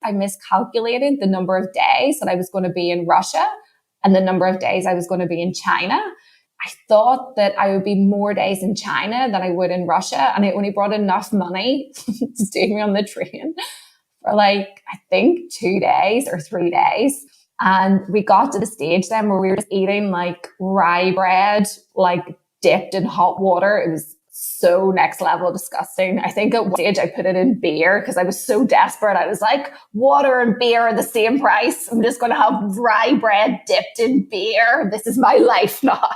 I miscalculated the number of days that I was going to be in Russia and the number of days I was going to be in China. I thought that I would be more days in China than I would in Russia. And I only brought enough money to take me on the train for like, I think 2 days or 3 days. And we got to the stage then where we were just eating like rye bread, like dipped in hot water. It was so next level disgusting. I think at one stage I put it in beer because I was so desperate. I was like, water and beer are the same price. I'm just going to have rye bread dipped in beer. This is my life now.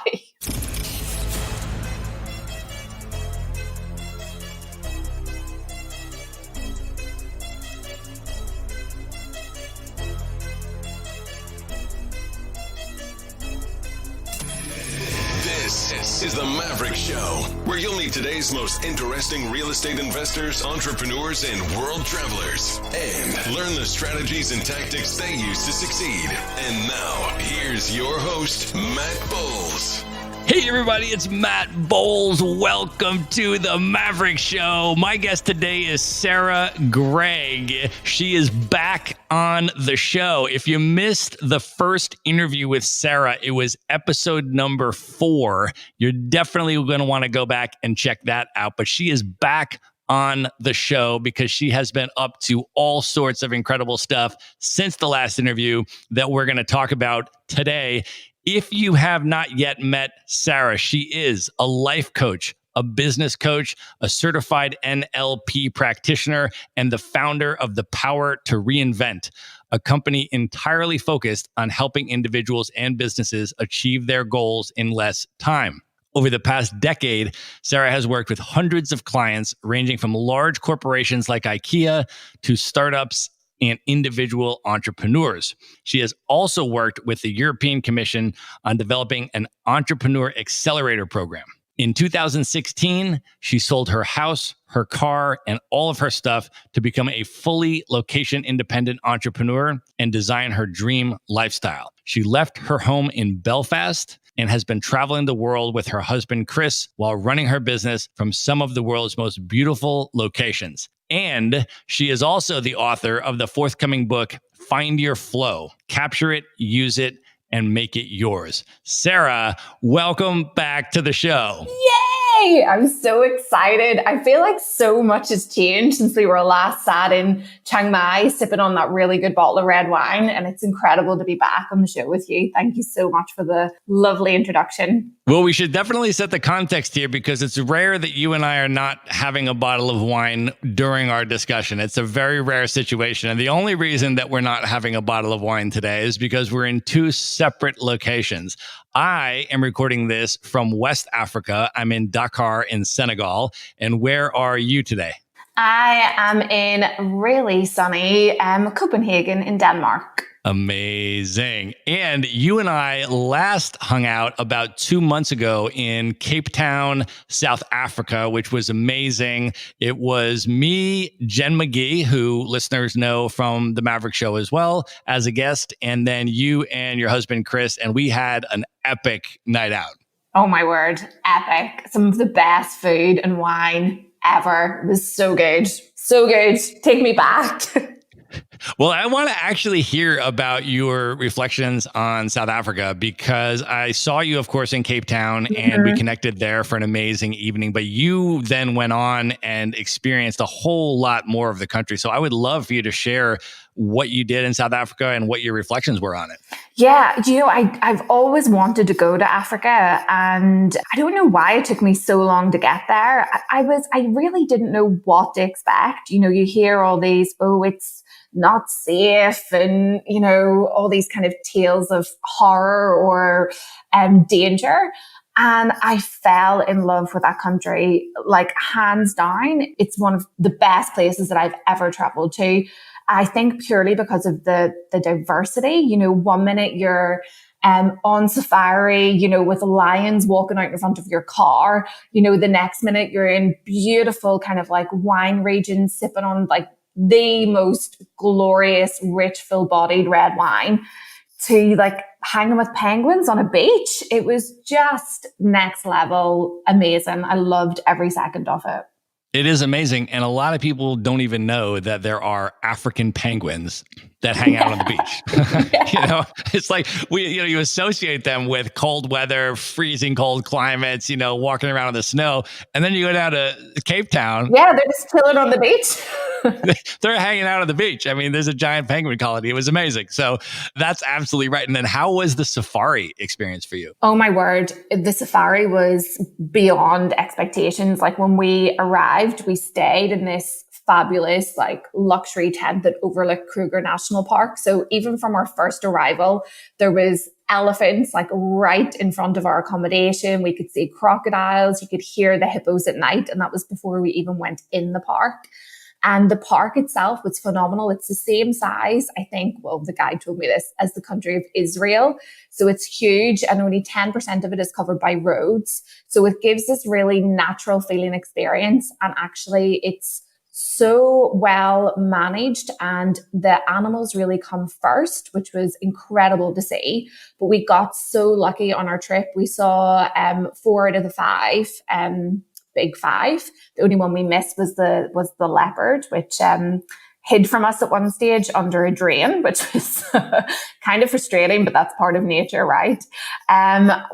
This is the Maverick Show, where you'll meet today's most interesting real estate investors, entrepreneurs, and world travelers, and learn the strategies and tactics they use to succeed. And now, here's your host, Matt Bowles. Hey everybody, it's Matt Bowles. Welcome to the Maverick Show. My guest today is Sarah Gregg. She is back on the show. If you missed the first interview with Sarah, it was episode number 4. You're definitely going to want to go back and check that out. But she is back on the show because she has been up to all sorts of incredible stuff since the last interview that we're going to talk about today. If you have not yet met Sarah, she is a life coach, a business coach, a certified NLP practitioner, and the founder of The Power to Reinvent, a company entirely focused on helping individuals and businesses achieve their goals in less time. Over the past decade, Sarah has worked with hundreds of clients ranging from large corporations like IKEA to startups and individual entrepreneurs. She has also worked with the European Commission on developing an entrepreneur accelerator program. In 2016, she sold her house, her car, and all of her stuff to become a fully location-independent entrepreneur and design her dream lifestyle. She left her home in Belfast and has been traveling the world with her husband, Chris, while running her business from some of the world's most beautiful locations. And she is also the author of the forthcoming book, Find Your Flow. Capture it, use it, and make it yours. Sarah, welcome back to the show. Yay! I'm so excited. I feel like so much has changed since we were last sat in Chiang Mai sipping on that really good bottle of red wine. And it's incredible to be back on the show with you. Thank you so much for the lovely introduction. Well, we should definitely set the context here because it's rare that you and I are not having a bottle of wine during our discussion. It's a very rare situation. And the only reason that we're not having a bottle of wine today is because we're in 2 separate locations. I am recording this from West Africa. I'm in Dakar in Senegal. And where are you today? I am in really sunny Copenhagen in Denmark. Amazing. And you and I last hung out about 2 months ago in Cape Town, South Africa, which was amazing. It was me, Jen McGee, who listeners know from the Maverick Show as well, as a guest, and then you and your husband, Chris, and we had an epic night out. Oh my word, epic. Some of the best food and wine ever. It was so good. So good. Take me back. Well, I want to actually hear about your reflections on South Africa because I saw you, of course, in Cape Town and we connected there for an amazing evening. But you then went on and experienced a whole lot more of the country. So I would love for you to share what you did in South Africa and what your reflections were on it. Yeah, I've always wanted to go to Africa, and I don't know why it took me so long to get there. I really didn't know what to expect. You hear all these, it's not safe, and all these kind of tales of horror or danger. And I fell in love with that country, like hands down. It's one of the best places that I've ever traveled to. I think purely because of the diversity. 1 minute you're on safari, with lions walking out in front of your car. The next minute you're in beautiful kind of like wine regions sipping on like the most glorious, rich, full-bodied red wine, to like hanging with penguins on a beach. It was just next level amazing. I loved every second of it. It is amazing. And a lot of people don't even know that there are African penguins that hang out on the beach. It's like you associate them with cold weather, freezing cold climates, walking around in the snow. And then you go down to Cape Town. Yeah, they're just chilling on the beach. They're hanging out on the beach. I mean, there's a giant penguin colony. It was amazing. So that's absolutely right. And then how was the safari experience for you? Oh my word. The safari was beyond expectations. Like when we arrived, we stayed in this fabulous luxury tent that overlooked Kruger National Park. So even from our first arrival, there was elephants right in front of our accommodation. We could see crocodiles. You could hear the hippos at night. And that was before we even went in the park. And the park itself was phenomenal. It's the same size, I think, well, the guide told me this, as the country of Israel. So it's huge and only 10% of it is covered by roads. So it gives this really natural feeling experience. And actually it's so well managed and the animals really come first, which was incredible to see. But we got so lucky on our trip. We saw 4 out of the 5 big 5. The only one we missed was the leopard, which hid from us at one stage under a drain, which was kind of frustrating, but that's part of nature, right?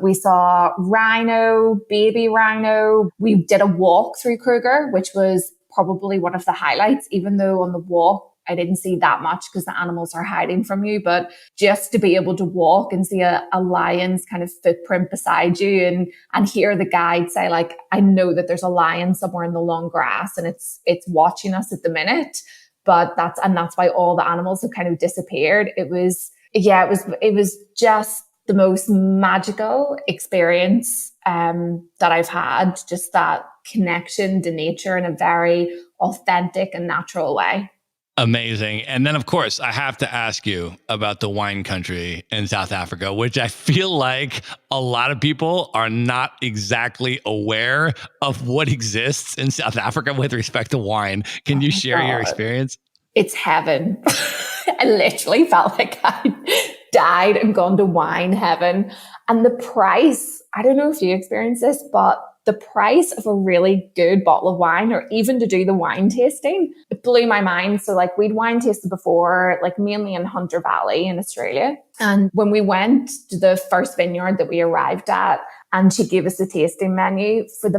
We saw rhino, baby rhino. We did a walk through Kruger, which was probably one of the highlights, even though on the walk I didn't see that much because the animals are hiding from you. But just to be able to walk and see a lion's kind of footprint beside you and hear the guide say, I know that there's a lion somewhere in the long grass and it's watching us at the minute. But that's why all the animals have kind of disappeared. It was just the most magical experience that I've had, just that connection to nature in a very authentic and natural way. Amazing. And then, of course, I have to ask you about the wine country in South Africa, which I feel like a lot of people are not exactly aware of what exists in South Africa with respect to wine. Can you share your experience? It's heaven. I literally felt like I died and gone to wine heaven. And the price, I don't know if you experienced this, but the price of a really good bottle of wine, or even to do the wine tasting, it blew my mind. So we'd wine tasted before, mainly in Hunter Valley in Australia. And when we went to the first vineyard that we arrived at, and she gave us a tasting menu to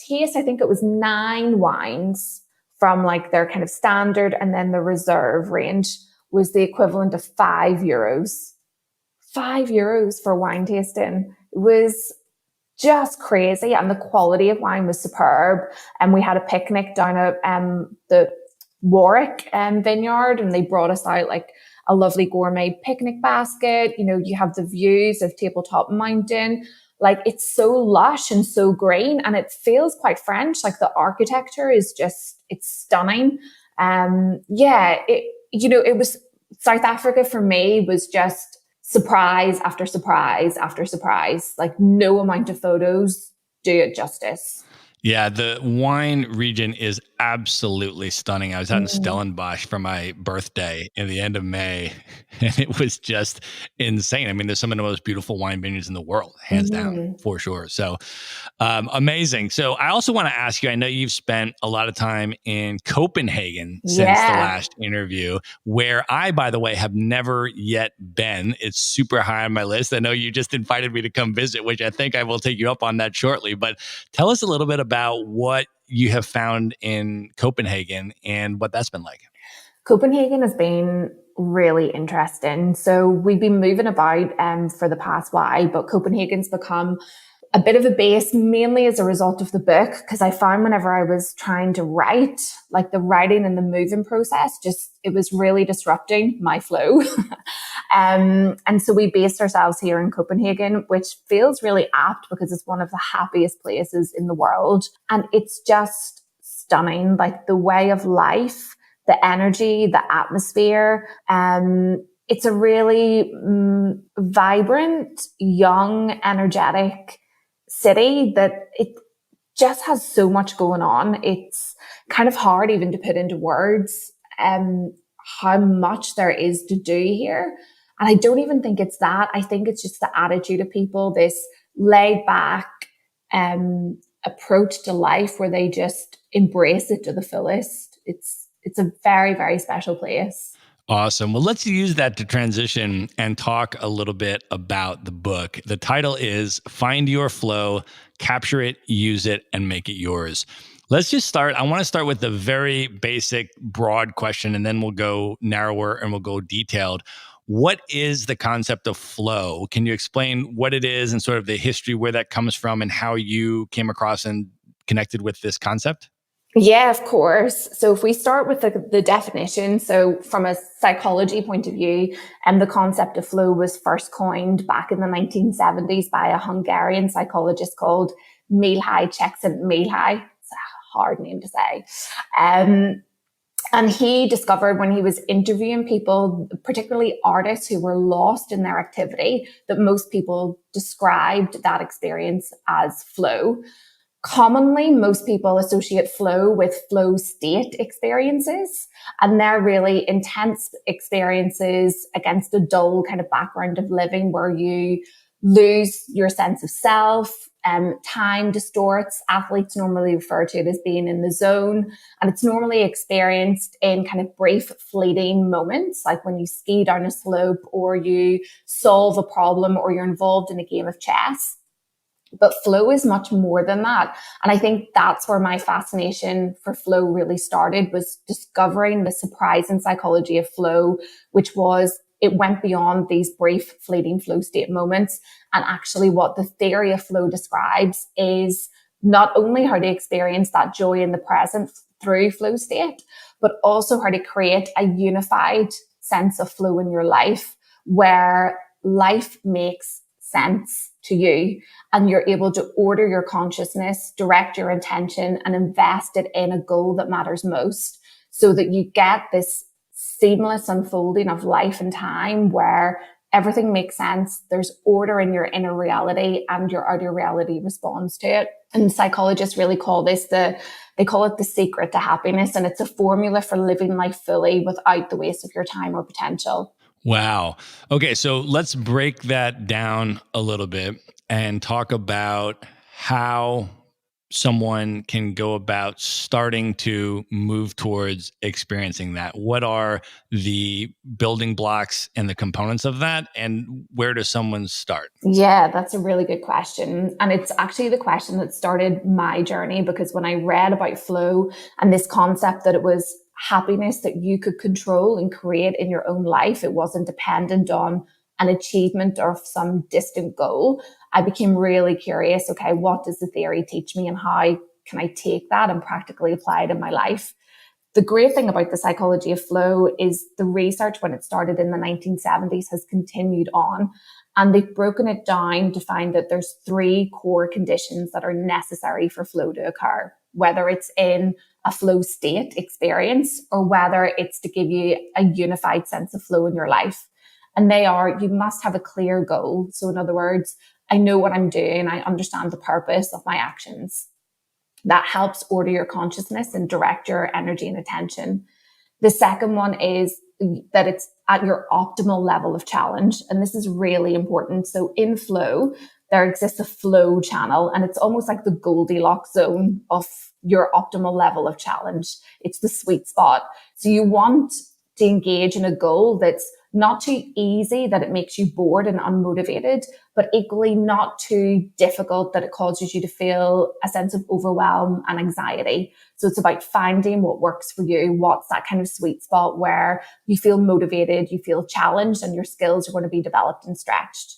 taste, I think it was 9 wines from their kind of standard, and then the reserve range was the equivalent of €5. €5 for wine tasting. It was just crazy. And the quality of wine was superb. And we had a picnic down at the Warwick vineyard, and they brought us out a lovely gourmet picnic basket. You have the views of Tabletop Mountain. It's so lush and so green, and it feels quite French. The architecture is it's stunning. It was South Africa for me was just surprise after surprise after surprise. No amount of photos do it justice. Yeah, the wine region is absolutely stunning. I was out in Stellenbosch for my birthday in the end of May, and it was just insane. I mean, there's some of the most beautiful wine vineyards in the world, hands down, for sure. So amazing. So I also want to ask you, I know you've spent a lot of time in Copenhagen since the last interview, where I, by the way, have never yet been. It's super high on my list. I know you just invited me to come visit, which I think I will take you up on that shortly. But tell us a little bit about what you have found in Copenhagen and what that's been like. Copenhagen has been really interesting. So we've been moving about for the past while, but Copenhagen's become a bit of a base, mainly as a result of the book, because I found whenever I was trying to write, the writing and the moving process, it was really disrupting my flow. And so we based ourselves here in Copenhagen, which feels really apt because it's one of the happiest places in the world. And it's just stunning, the way of life, the energy, the atmosphere. It's a really vibrant, young, energetic city that it just has so much going on. It's kind of hard even to put into words how much there is to do here. And I don't even think it's that. I think it's just the attitude of people, this laid back, approach to life where they just embrace it to the fullest. It's a very, very special place. Awesome. Well, let's use that to transition and talk a little bit about the book. The title is Find Your Flow, Capture It, Use It, and Make It Yours. Let's just start. I want to start with the very basic, broad question, and then we'll go narrower and we'll go detailed. What is the concept of flow? Can you explain what it is and sort of the history, where that comes from, and how you came across and connected with this concept? Yeah, of course. So if we start with the definition, so from a psychology point of view, the concept of flow was first coined back in the 1970s by a Hungarian psychologist called Mihaly Csikszentmihalyi. It's a hard name to say. And he discovered when he was interviewing people, particularly artists who were lost in their activity, that most people described that experience as flow. Commonly, most people associate flow with flow state experiences, and they're really intense experiences against a dull kind of background of living where you lose your sense of self, time distorts. Athletes normally refer to it as being in the zone, and it's normally experienced in kind of brief, fleeting moments, like when you ski down a slope or you solve a problem or you're involved in a game of chess. But flow is much more than that. And I think that's where my fascination for flow really started, was discovering the surprising psychology of flow, which was it went beyond these brief, fleeting flow state moments. And actually what the theory of flow describes is not only how to experience that joy in the present through flow state, but also how to create a unified sense of flow in your life where life makes sense to you and you're able to order your consciousness, direct your intention, and invest it in a goal that matters most, so that you get this seamless unfolding of life and time where everything makes sense. There's order in your inner reality and your outer reality responds to it. And psychologists really call this they call it the secret to happiness. And it's a formula for living life fully without the waste of your time or potential. Wow. Okay, so let's break that down a little bit and talk about how someone can go about starting to move towards experiencing that. What are the building blocks and the components of that, and where does someone start? Yeah, that's a really good question. And it's actually the question that started my journey, because when I read about flow and this concept that it was happiness that you could control and create in your own life, it wasn't dependent on an achievement or some distant goal, I became really curious. Okay, what does the theory teach me and how can I take that and practically apply it in my life? The great thing about the psychology of flow is the research, when it started in the 1970s, has continued on. And they've broken it down to find that there's 3 core conditions that are necessary for flow to occur, whether it's in a flow state experience or whether it's to give you a unified sense of flow in your life. And they are, you must have a clear goal. So in other words, I know what I'm doing. I understand the purpose of my actions. That helps order your consciousness and direct your energy and attention. The second one is that it's at your optimal level of challenge. And this is really important. So in flow, there exists a flow channel, and it's almost like the Goldilocks zone of your optimal level of challenge. It's the sweet spot. So you want to engage in a goal that's not too easy that it makes you bored and unmotivated, but equally not too difficult that it causes you to feel a sense of overwhelm and anxiety. So it's about finding what works for you. What's that kind of sweet spot where you feel motivated, you feel challenged, and your skills are going to be developed and stretched.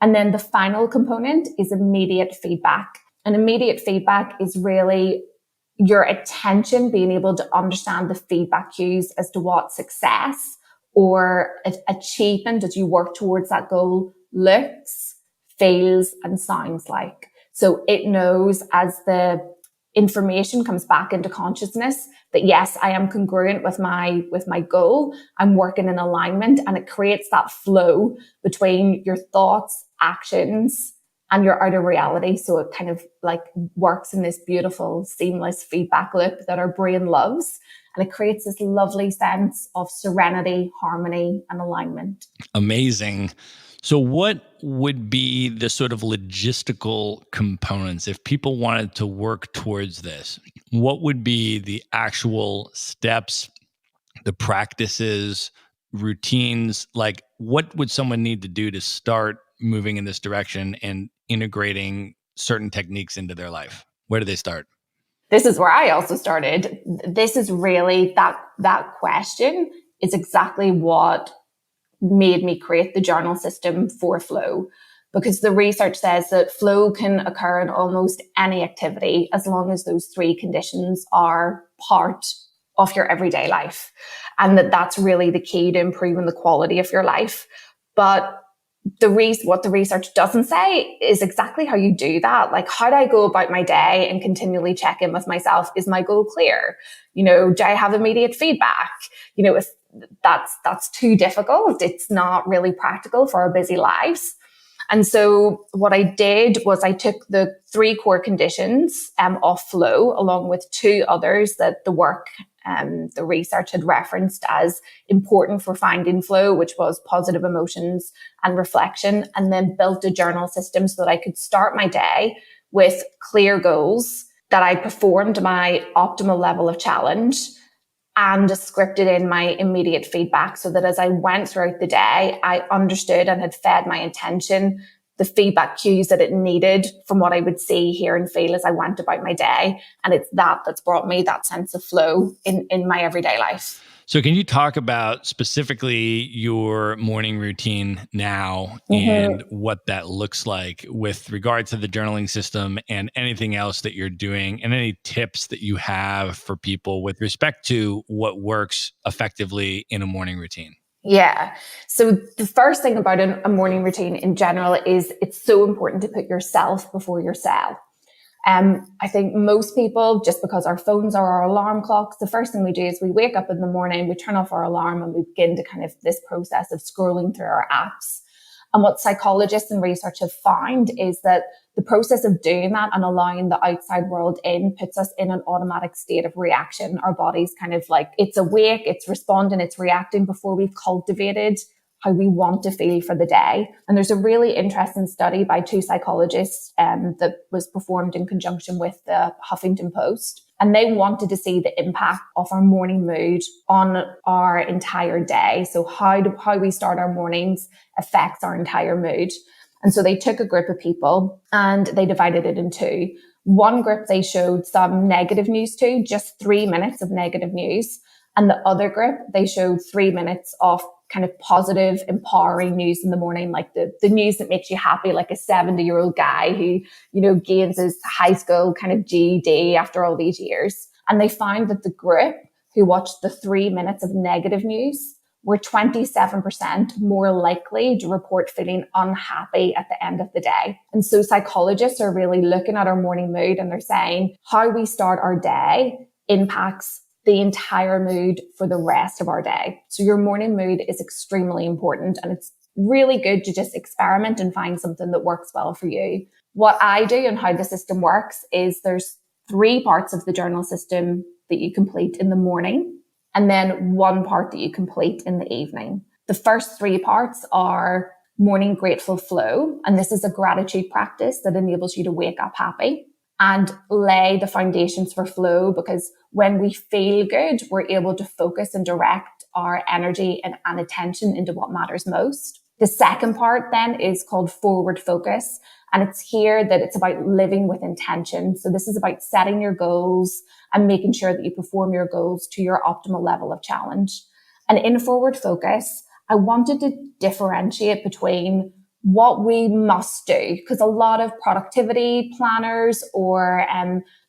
And then the final component is immediate feedback. And immediate feedback is really your attention being able to understand the feedback cues as to what success or achievement as you work towards that goal looks, feels, and sounds like. So it knows as the information comes back into consciousness that yes, I am congruent with my goal. I'm working in alignment, and it creates that flow between your thoughts, actions, and your outer reality. So it kind of like works in this beautiful, seamless feedback loop that our brain loves. And it creates this lovely sense of serenity, harmony, and alignment. Amazing. So what would be the sort of logistical components if people wanted to work towards this? What would be the actual steps, the practices, routines? Like, what would someone need to do to start moving in this direction and integrating certain techniques into their life? Where do they start? This is where I also started. This is really that question is exactly what made me create the journal system for flow, because the research says that flow can occur in almost any activity as long as those three conditions are part of your everyday life, and that's really the key to improving the quality of your life. But what the research doesn't say is exactly how you do that. Like, how do I go about my day and continually check in with myself? Is my goal clear? Do I have immediate feedback? If that's too difficult, it's not really practical for our busy lives. And so what I did was I took the three core conditions of flow, along with two others that the research had referenced as important for finding flow, which was positive emotions and reflection, and then built a journal system so that I could start my day with clear goals, that I performed my optimal level of challenge, and scripted in my immediate feedback so that as I went throughout the day, I understood and had fed my intention the feedback cues that it needed from what I would see, hear, and feel as I went about my day. And it's that's brought me that sense of flow in my everyday life. So can you talk about specifically your morning routine now and what that looks like with regard to the journaling system and anything else that you're doing, and any tips that you have for people with respect to what works effectively in a morning routine? Yeah. So the first thing about a morning routine in general is it's so important to put yourself before your cell. I think most people, just because our phones are our alarm clocks, the first thing we do is we wake up in the morning, we turn off our alarm, and we begin to kind of this process of scrolling through our apps. And what psychologists and research have found is that the process of doing that and allowing the outside world in puts us in an automatic state of reaction. Our body's kind of like, it's awake, it's responding, it's reacting before we've cultivated how we want to feel for the day. And there's a really interesting study by two psychologists that was performed in conjunction with the Huffington Post. And they wanted to see the impact of our morning mood on our entire day. So how we start our mornings affects our entire mood. And so they took a group of people and they divided it in two. One group they showed some negative news to, just 3 minutes of negative news. And the other group, they showed 3 minutes of kind of positive, empowering news in the morning, like the news that makes you happy, like a 70-year-old guy who, gains his high school kind of GED after all these years. And they found that the group who watched the 3 minutes of negative news were 27% more likely to report feeling unhappy at the end of the day. And so psychologists are really looking at our morning mood, and they're saying how we start our day impacts the entire mood for the rest of our day. So your morning mood is extremely important, and it's really good to just experiment and find something that works well for you. What I do and how the system works is there's 3 parts of the journal system that you complete in the morning, and then 1 part that you complete in the evening. The first 3 parts are morning grateful flow, and this is a gratitude practice that enables you to wake up happy and lay the foundations for flow, because when we feel good, we're able to focus and direct our energy and attention into what matters most. The second part then is called forward focus. And it's here that it's about living with intention. So this is about setting your goals and making sure that you perform your goals to your optimal level of challenge. And in forward focus, I wanted to differentiate between what we must do, because a lot of productivity planners or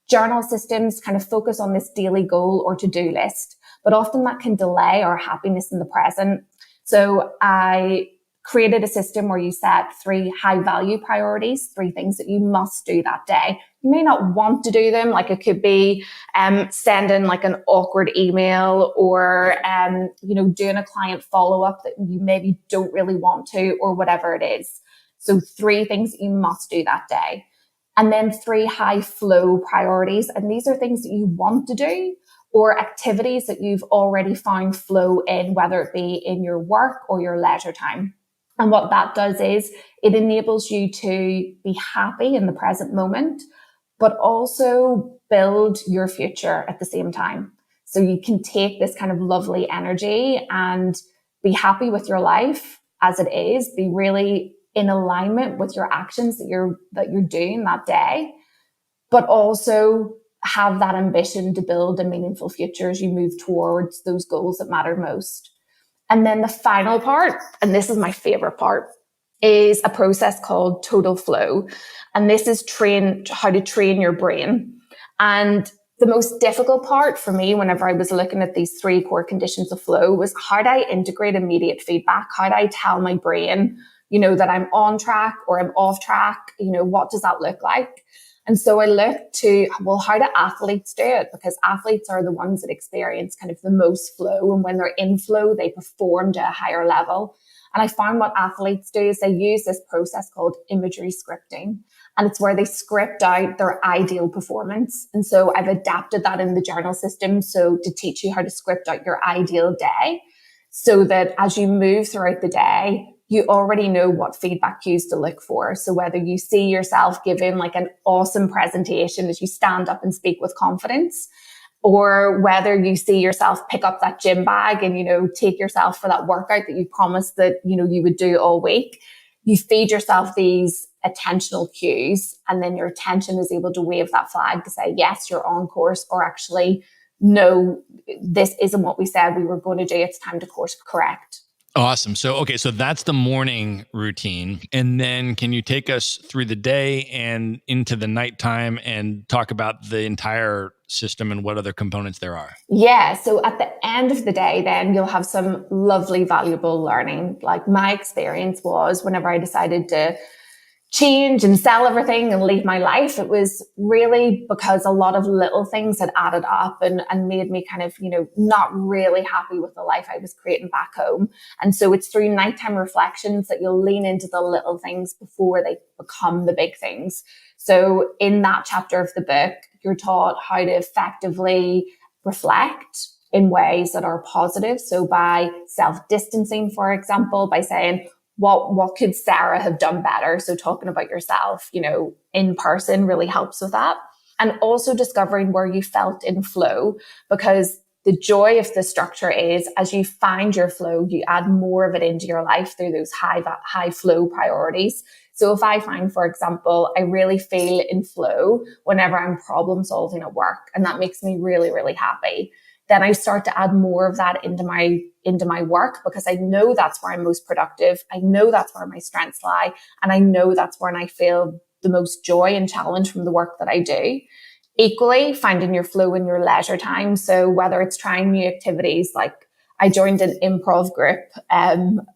journal systems kind of focus on this daily goal or to-do list, but often that can delay our happiness in the present. So I created a system where you set 3 high value priorities, 3 things that you must do that day. You may not want to do them, like it could be sending like an awkward email or doing a client follow-up that you maybe don't really want to, or whatever it is. So 3 things that you must do that day. And then 3 high flow priorities. And these are things that you want to do, or activities that you've already found flow in, whether it be in your work or your leisure time. And what that does is it enables you to be happy in the present moment, but also build your future at the same time. So you can take this kind of lovely energy and be happy with your life as it is, be really in alignment with your actions that you're doing that day, but also have that ambition to build a meaningful future as you move towards those goals that matter most. And then the final part, and this is my favorite part, is a process called total flow. And this is how to train your brain. And the most difficult part for me whenever I was looking at these 3 core conditions of flow was how do I integrate immediate feedback? How do I tell my brain, that I'm on track or I'm off track? What does that look like? And so I looked to, how do athletes do it? Because athletes are the ones that experience kind of the most flow. And when they're in flow, they perform to a higher level. And I found what athletes do is they use this process called imagery scripting. And it's where they script out their ideal performance. And so I've adapted that in the journal system. So to teach you how to script out your ideal day so that as you move throughout the day, you already know what feedback cues to look for. So whether you see yourself giving like an awesome presentation as you stand up and speak with confidence, or whether you see yourself pick up that gym bag and, take yourself for that workout that you promised that, you would do all week, you feed yourself these attentional cues, and then your attention is able to wave that flag to say, yes, you're on course, or actually, no, this isn't what we said we were going to do. It's time to course correct. Awesome. So that's the morning routine. And then can you take us through the day and into the nighttime and talk about the entire system and what other components there are? Yeah. So at the end of the day, then you'll have some lovely, valuable learning. Like my experience was whenever I decided to change and sell everything and leave my life, it was really because a lot of little things had added up and made me kind of, not really happy with the life I was creating back home. And so it's through nighttime reflections that you'll lean into the little things before they become the big things. So in that chapter of the book, you're taught how to effectively reflect in ways that are positive. So by self-distancing, for example, by saying, what could Sarah have done better? So talking about yourself, in person really helps with that. And also discovering where you felt in flow, because the joy of the structure is as you find your flow, you add more of it into your life through those high flow priorities. So if I find, for example, I really feel in flow whenever I'm problem solving at work, and that makes me really, really happy, then I start to add more of that into my work, because I know that's where I'm most productive. I know that's where my strengths lie. And I know that's when I feel the most joy and challenge from the work that I do. Equally, finding your flow in your leisure time. So whether it's trying new activities, like I joined an improv group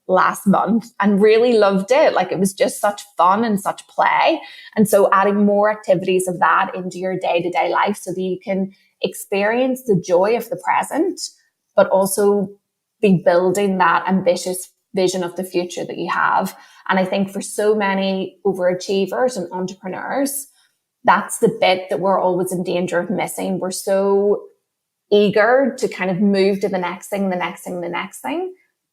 last month and really loved it. Like it was just such fun and such play. And so adding more activities of that into your day-to-day life so that you can experience the joy of the present, but also be building that ambitious vision of the future that you have. And I think for so many overachievers and entrepreneurs, that's the bit that we're always in danger of missing. We're so eager to kind of move to the next thing,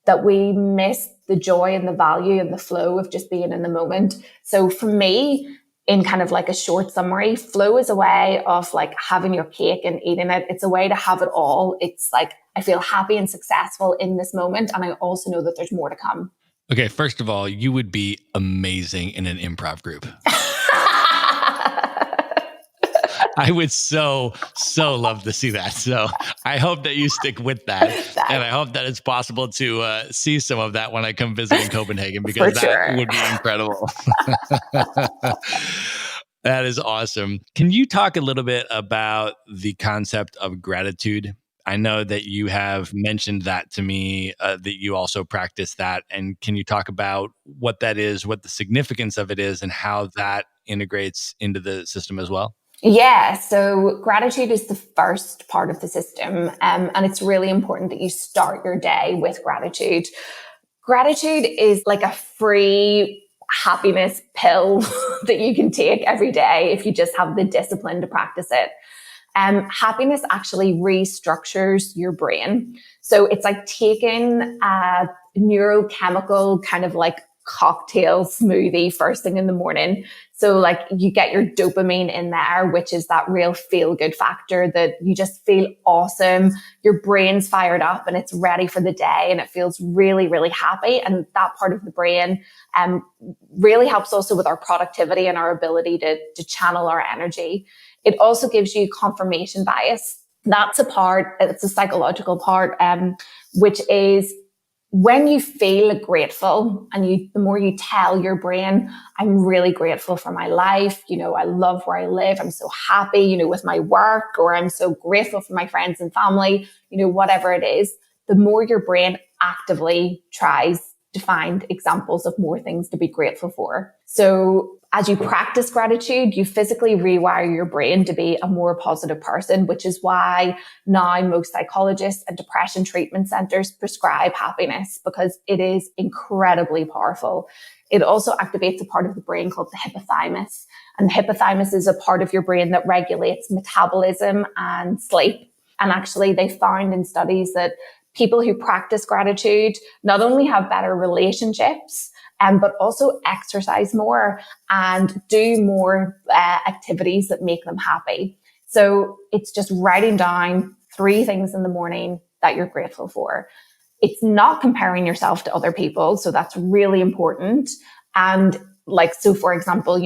that we miss the joy and the value and the flow of just being in the moment. So for me, in kind of like a short summary, flow is a way of like having your cake and eating it. It's a way to have it all. It's like, I feel happy and successful in this moment. And I also know that there's more to come. Okay. First of all, you would be amazing in an improv group. I would so love to see that. So I hope that you stick with that. And I hope that it's possible to see some of that when I come visit in Copenhagen, because that would be incredible. That is awesome. Can you talk a little bit about the concept of gratitude? I know that you have mentioned that to me, that you also practice that. And can you talk about what that is, what the significance of it is, and how that integrates into the system as well? Yeah, so gratitude is the first part of the system. And it's really important that you start your day with gratitude. Gratitude is like a free happiness pill that you can take every day if you just have the discipline to practice it. Happiness actually restructures your brain. So it's like taking a neurochemical kind of like cocktail smoothie first thing in the morning. So like you get your dopamine in there, which is that real feel good factor that you just feel awesome. Your brain's fired up and it's ready for the day and it feels really, really happy. And that part of the brain really helps also with our productivity and our ability to channel our energy. It also gives you confirmation bias. That's a part, it's a psychological part, which is when you feel grateful and the more you tell your brain, I'm really grateful for my life. I love where I live. I'm so happy, with my work, or I'm so grateful for my friends and family, whatever it is, the more your brain actively tries to find examples of more things to be grateful for. So as you practice gratitude, you physically rewire your brain to be a more positive person, which is why now most psychologists and depression treatment centers prescribe happiness, because it is incredibly powerful. It also activates a part of the brain called the hypothalamus. And the hypothalamus is a part of your brain that regulates metabolism and sleep. And actually, they found in studies that people who practice gratitude not only have better relationships, but also exercise more and do more activities that make them happy. So it's just writing down 3 things in the morning that you're grateful for. It's not comparing yourself to other people. So that's really important. And so for example,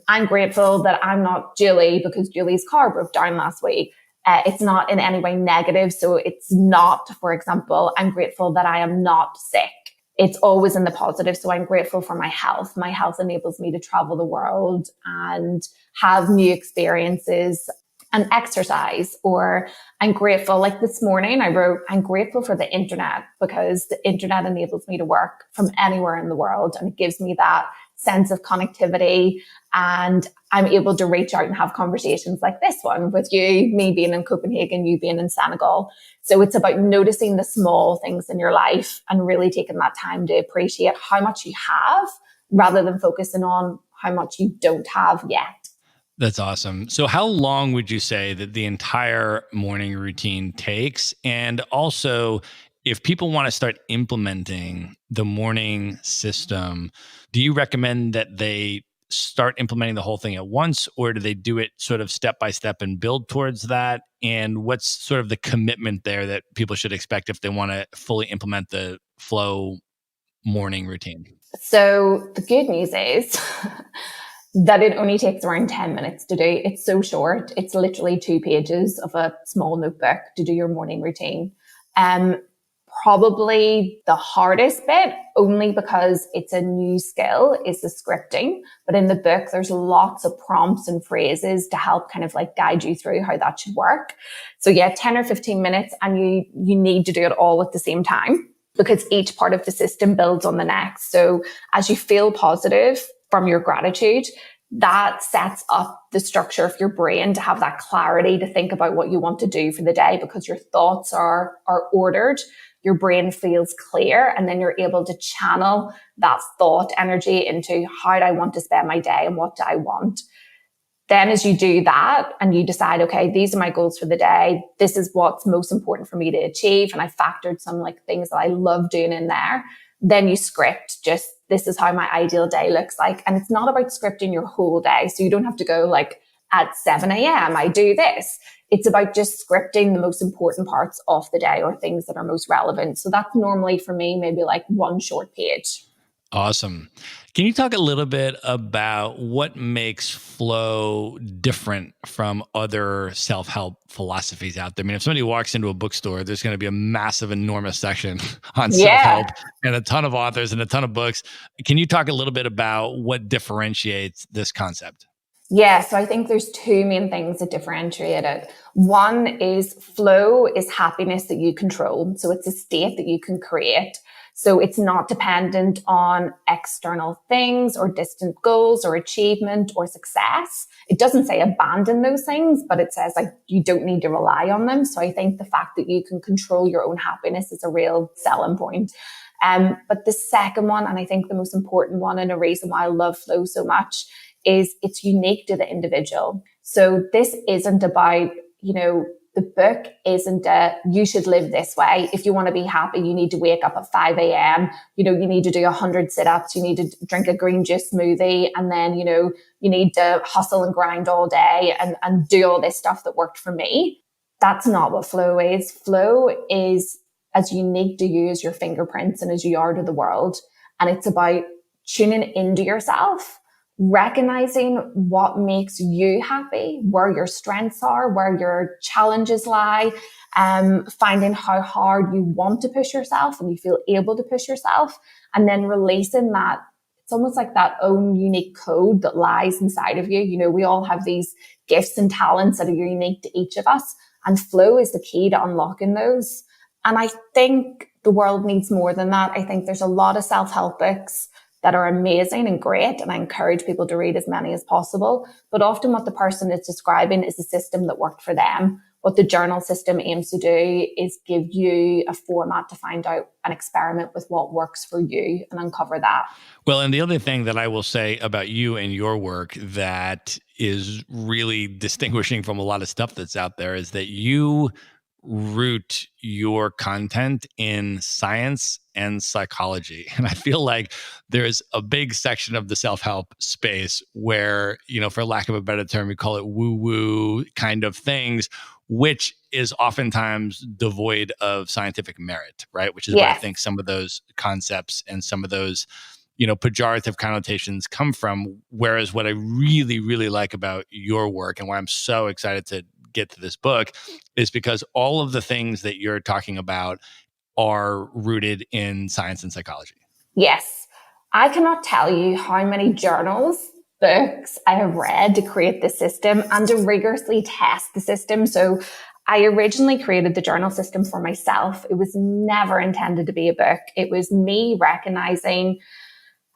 I'm grateful that I'm not Julie because Julie's car broke down last week. It's not in any way negative. So it's not, for example, I'm grateful that I am not sick. It's always in the positive. So I'm grateful for my health. My health enables me to travel the world and have new experiences and exercise. Or I'm grateful, like this morning I wrote, I'm grateful for the internet because the internet enables me to work from anywhere in the world. And it gives me that sense of connectivity, and I'm able to reach out and have conversations like this one with you, me being in Copenhagen, you being in Senegal. So it's about noticing the small things in your life and really taking that time to appreciate how much you have rather than focusing on how much you don't have yet. That's awesome. So how long would you say that the entire morning routine takes? And also, if people want to start implementing the morning system, do you recommend that they start implementing the whole thing at once, or do they do it sort of step by step and build towards that? And what's sort of the commitment there that people should expect if they want to fully implement the flow morning routine? So the good news is that it only takes around 10 minutes to do. It's so short. It's literally 2 pages of a small notebook to do your morning routine. Probably the hardest bit, only because it's a new skill, is the scripting. But in the book, there's lots of prompts and phrases to help kind of like guide you through how that should work. So yeah, 10 or 15 minutes, and you need to do it all at the same time, because each part of the system builds on the next. So as you feel positive from your gratitude, that sets up the structure of your brain to have that clarity to think about what you want to do for the day, because your thoughts are ordered. Your brain feels clear, and then you're able to channel that thought energy into how do I want to spend my day and what do I want. Then as you do that and you decide, okay, these are my goals for the day, this is what's most important for me to achieve, and I factored some like things that I love doing in there, then you script just, this is how my ideal day looks like. And it's not about scripting your whole day. So you don't have to go like at 7 a.m. I do this. It's about just scripting the most important parts of the day or things that are most relevant. So that's normally for me, maybe like 1 short page. Awesome. Can you talk a little bit about what makes flow different from other self-help philosophies out there? I mean, if somebody walks into a bookstore, there's going to be a massive, enormous section on self-help and a ton of authors and a ton of books. Can you talk a little bit about what differentiates this concept? Yeah, so I think there's 2 main things that differentiate it. One is flow is happiness that you control. So it's a state that you can create. So it's not dependent on external things or distant goals or achievement or success. It doesn't say abandon those things, but it says like you don't need to rely on them. So I think the fact that you can control your own happiness is a real selling point. But the second one, and I think the most important one, and a reason why I love flow so much, is it's unique to the individual. So this isn't about, the book isn't you should live this way. If you want to be happy, you need to wake up at 5 a.m. You need to do 100 sit-ups. You need to drink a green juice smoothie. And then, you need to hustle and grind all day and do all this stuff that worked for me. That's not what flow is. Flow is as unique to you as your fingerprints and as you are to the world. And it's about tuning into yourself, recognizing what makes you happy, where your strengths are, where your challenges lie, finding how hard you want to push yourself and you feel able to push yourself, and then releasing that. It's almost like that own unique code that lies inside of you. We all have these gifts and talents that are unique to each of us, and flow is the key to unlocking those. And I think the world needs more than that. I think there's a lot of self-help books that are amazing and great, and I encourage people to read as many as possible. But often what the person is describing is a system that worked for them. What the journal system aims to do is give you a format to find out and experiment with what works for you and uncover that. Well, and the other thing that I will say about you and your work that is really distinguishing from a lot of stuff that's out there is that you root your content in science and psychology. And I feel like there's a big section of the self-help space where, for lack of a better term, we call it woo-woo kind of things, which is oftentimes devoid of scientific merit, right? Which is where I think some of those concepts and some of those, pejorative connotations come from. Whereas what I really, really like about your work and why I'm so excited to get to this book is because all of the things that you're talking about are rooted in science and psychology. Yes. I cannot tell you how many journals, books I have read to create this system and to rigorously test the system. So I originally created the journal system for myself. It was never intended to be a book. It was me recognizing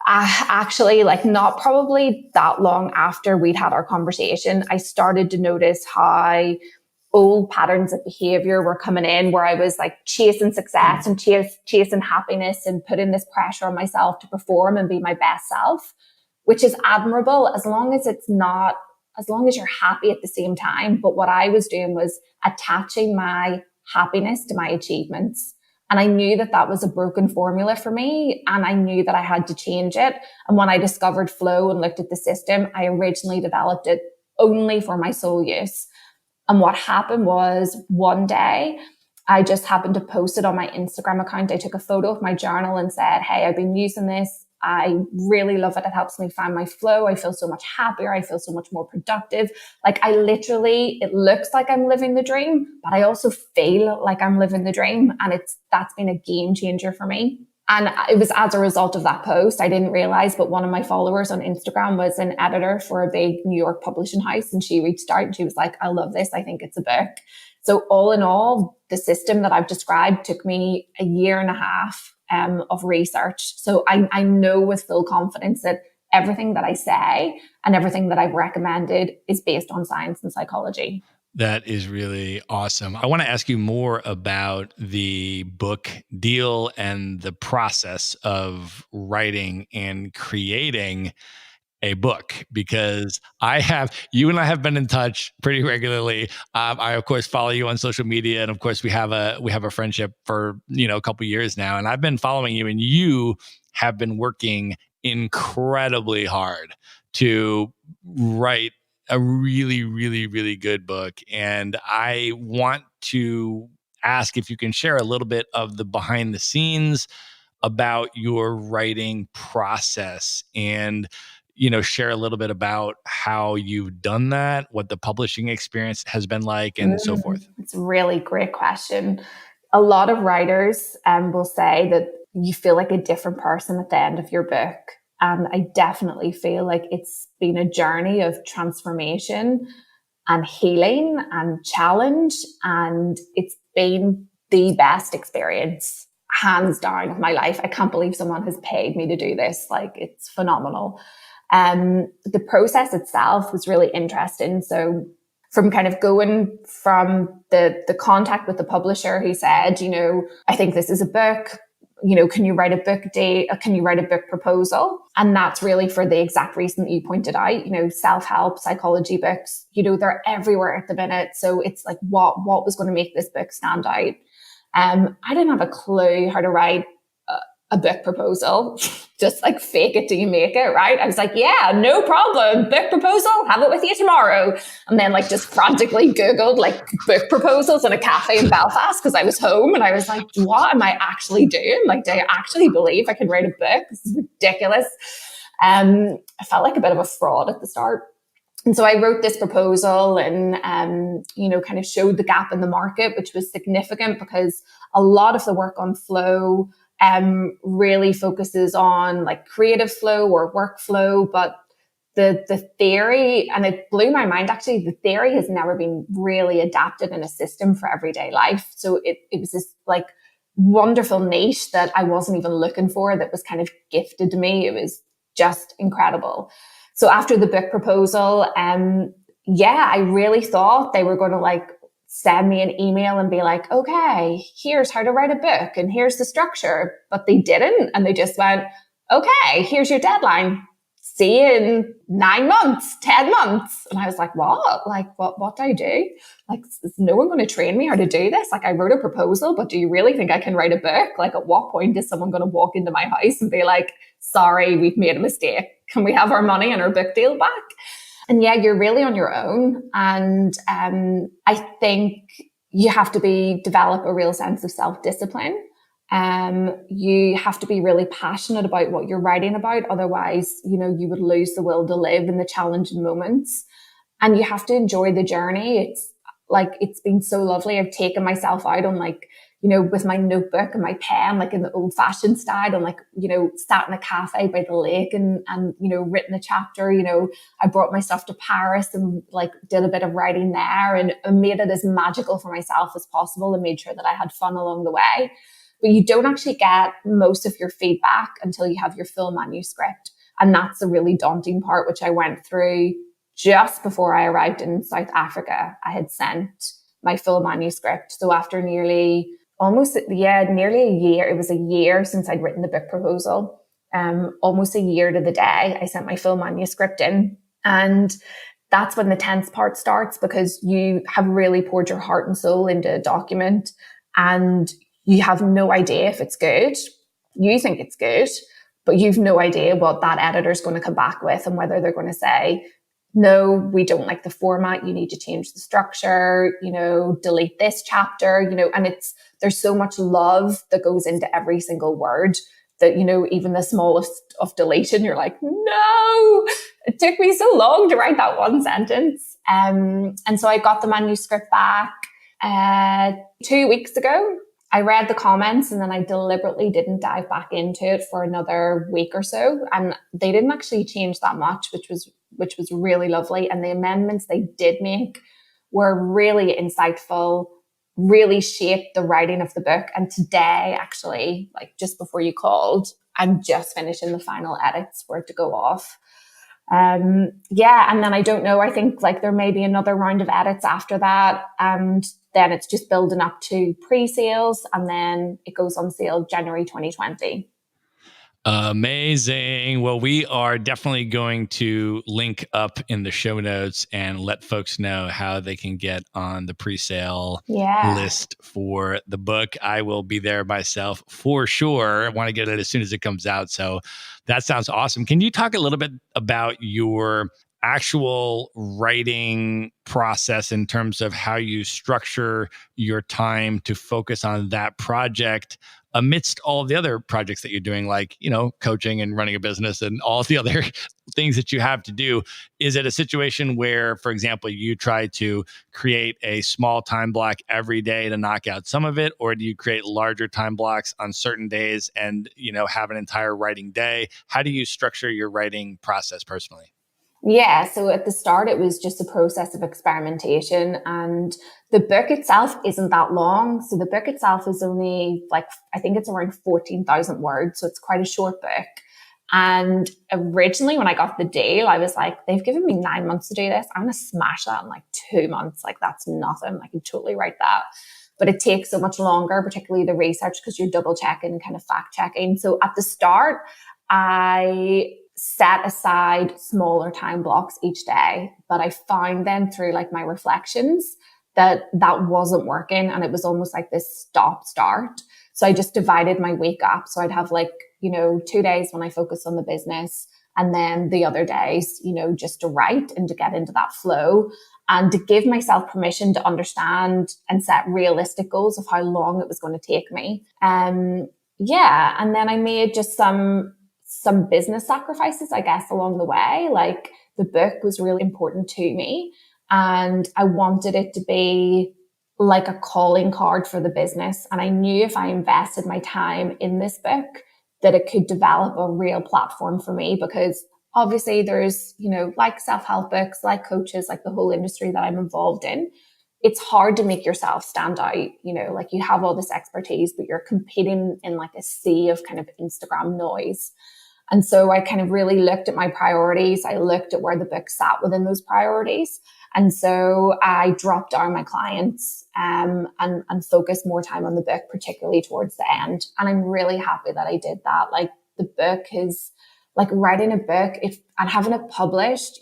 actually, not probably that long after we'd had our conversation, I started to notice how old patterns of behavior were coming in, where I was chasing success and chasing happiness and putting this pressure on myself to perform and be my best self, which is admirable as long as you're happy at the same time. But what I was doing was attaching my happiness to my achievements. And I knew that was a broken formula for me, and I knew that I had to change it. And when I discovered flow and looked at the system, I originally developed it only for my sole use. And what happened was one day, I just happened to post it on my Instagram account. I took a photo of my journal and said, hey, I've been using this. I really love it. It helps me find my flow. I feel so much happier. I feel so much more productive. It looks like I'm living the dream, but I also feel like I'm living the dream. And that's been a game changer for me. And it was as a result of that post, I didn't realize, but one of my followers on Instagram was an editor for a big New York publishing house. And she reached out and she was like, I love this. I think it's a book. So all in all, the system that I've described took me a year and a half of research. So I know with full confidence that everything that I say and everything that I've recommended is based on science and psychology. That is really awesome. I want to ask you more about the book deal and the process of writing and creating a book, because you and I have been in touch pretty regularly. I of course follow you on social media, and of course we have a friendship for a couple of years now. And I've been following you, and you have been working incredibly hard to write a really, really, really good book. And I want to ask if you can share a little bit of the behind the scenes about your writing process and share a little bit about how you've done that, what the publishing experience has been like, and so forth. It's a really great question. A lot of writers will say that you feel like a different person at the end of your book. And I definitely feel like it's been a journey of transformation and healing and challenge. And it's been the best experience, hands down, of my life. I can't believe someone has paid me to do this. It's phenomenal. The process itself was really interesting. So from kind of going from the contact with the publisher who said, I think this is a book. can you write a book date? Can you write a book proposal? And that's really for the exact reason that you pointed out, self-help, psychology books, they're everywhere at the minute. So it's like, what was going to make this book stand out? I didn't have a clue how to write a book proposal. Just like fake it till you make it, right? I was like, yeah, no problem. Book proposal, have it with you tomorrow. And then like just frantically Googled like book proposals in a cafe in Belfast because I was home, and I was like, what am I actually doing? Like, do I actually believe I can write a book? This is ridiculous. I felt like a bit of a fraud at the start. And so I wrote this proposal and, kind of showed the gap in the market, which was significant because a lot of the work on flow really focuses on like creative flow or workflow, but the theory, and it blew my mind actually, the theory has never been really adapted in a system for everyday life. So it was this like wonderful niche that I wasn't even looking for, that was kind of gifted to me. It was just incredible. So after the book proposal, I really thought they were going to like send me an email and be like, okay, here's how to write a book and here's the structure. But they didn't. And they just went, okay, here's your deadline. See you in 9 months, 10 months. And I was like, what? Like, what do I do? Like, is no one going to train me how to do this? Like, I wrote a proposal, but do you really think I can write a book? Like, at what point is someone going to walk into my house and be like, sorry, we've made a mistake. Can we have our money and our book deal back? And yeah, you're really on your own. And I think you have to develop a real sense of self-discipline. You have to be really passionate about what you're writing about. Otherwise, you would lose the will to live in the challenging moments. And you have to enjoy the journey. It's been so lovely. I've taken myself out on with my notebook and my pen, like in the old fashioned style, and sat in a cafe by the lake and written a chapter. I brought my stuff to Paris and did a bit of writing there and made it as magical for myself as possible and made sure that I had fun along the way. But you don't actually get most of your feedback until you have your full manuscript. And that's the really daunting part, which I went through just before I arrived in South Africa. I had sent my full manuscript. So after nearly a year, it was a year since I'd written the book proposal, almost a year to the day, I sent my full manuscript in. And that's when the tense part starts, because you have really poured your heart and soul into a document and you have no idea if it's good. You think it's good, but you've no idea what that editor is going to come back with and whether they're going to say, no, we don't like the format. You need to change the structure, delete this chapter, and there's so much love that goes into every single word that, even the smallest of deletion, you're like, no, it took me so long to write that one sentence. And so I got the manuscript back 2 weeks ago. I read the comments and then I deliberately didn't dive back into it for another week or so. And they didn't actually change that much, which was really lovely. And the amendments they did make were really insightful, really shaped the writing of the book. And today, actually, just before you called, I'm just finishing the final edits for it to go off. And then I don't know, I think there may be another round of edits after that. And then it's just building up to pre-sales, and then it goes on sale January 2020. Amazing. Well, we are definitely going to link up in the show notes and let folks know how they can get on the pre-sale list for the book. I will be there myself for sure. I want to get it as soon as it comes out. So that sounds awesome. Can you talk a little bit about your actual writing process in terms of how you structure your time to focus on that project amidst all of the other projects that you're doing, like, coaching and running a business and all the other things that you have to do? Is it a situation where, for example, you try to create a small time block every day to knock out some of it, or do you create larger time blocks on certain days and, have an entire writing day? How do you structure your writing process personally? Yeah, so at the start, it was just a process of experimentation, and the book itself isn't that long. So the book itself is only I think it's around 14,000 words. So it's quite a short book. And originally when I got the deal, I was like, they've given me 9 months to do this. I'm going to smash that in 2 months. That's nothing. I can totally write that. but it takes so much longer, particularly the research, because you're double checking, kind of fact checking. So at the start, I set aside smaller time blocks each day, but I found then through like my reflections that wasn't working, and it was almost like this stop start. So I just divided my week up. So I'd have like, 2 days when I focus on the business, and then the other days, just to write and to get into that flow, and to give myself permission to understand and set realistic goals of how long it was going to take me. Yeah. And then I made just some business sacrifices, I guess, along the way. Like the book was really important to me, and I wanted it to be like a calling card for the business. And I knew if I invested my time in this book, that it could develop a real platform for me, because obviously there's, like self-help books, like coaches, like the whole industry that I'm involved in. It's hard to make yourself stand out, like you have all this expertise, but you're competing in like a sea of kind of Instagram noise. And so I kind of really looked at my priorities. I looked at where the book sat within those priorities. And so I dropped down my clients and focused more time on the book, particularly towards the end. And I'm really happy that I did that. Like the book is like writing a book and having it published,